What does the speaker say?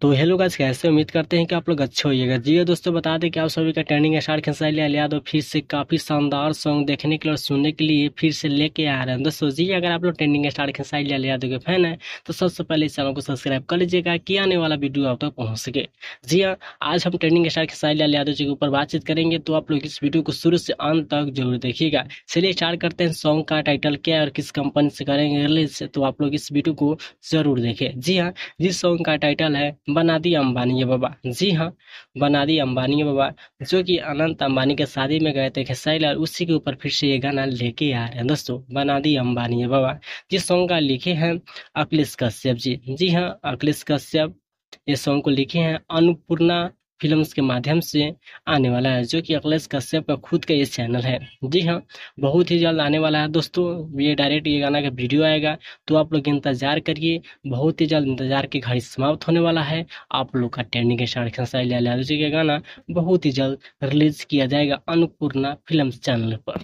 तो hello guys, कैसे उम्मीद करते हैं कि आप लोग अच्छे होइएगा। जी हाँ दोस्तों, बता दें कि आप सभी का ट्रेंडिंग स्टार खेसारी लाल यादव फिर से काफी शानदार सॉन्ग देखने के लिए और सुनने के लिए फिर से लेके आ रहे हैं। दोस्तों जी, अगर आप लोग ट्रेंडिंग स्टार खेसारी लाल यादव के फैन हैं तो सबसे पहले इस चैनल को सब्सक्राइब कर लीजिएगा कि आने वाला वीडियो आप तक पहुंच सके। जी हाँ, आज हम ट्रेंडिंग स्टार खेसारी लाल यादव जी के ऊपर बातचीत करेंगे, तो आप लोग इस वीडियो को शुरू से अंत तक जरूर देखिएगा। चलिए स्टार्ट करते हैं। सॉन्ग का टाइटल क्या है और किस कंपनी से करेंगे रिलीज, तो आप लोग इस वीडियो को जरूर देखें। जी हाँ, जिस सॉन्ग का टाइटल है बना दी अंबानी है बाबा। जी हाँ, बना दी अंबानी है बाबा, जो कि अनंत अंबानी के शादी में गए थे खेसारी लाल, उसी के ऊपर फिर से ये गाना लेके आ रहे हैं। दोस्तों बना दी अंबानी है बाबा, जिस सॉन्ग का लिखे हैं अखिलेश कश्यप जी। जी हाँ, अखिलेश कश्यप ये सॉन्ग को लिखे हैं अन्नपूर्णा फिल्म्स के माध्यम से आने वाला है, जो कि अखिलेश कश्यप का खुद का ये चैनल है। जी हाँ, बहुत ही जल्द आने वाला है दोस्तों। ये डायरेक्ट ये गाना का वीडियो आएगा, तो आप लोग इंतजार करिए। बहुत ही जल्द इंतजार की घड़ी समाप्त होने वाला है। आप लोग का ट्रेंडिंग स्टार खेसारी लाल यादव जी का गाना बहुत ही जल्द रिलीज किया जाएगा अन्नपूर्णा फिल्म्स चैनल पर।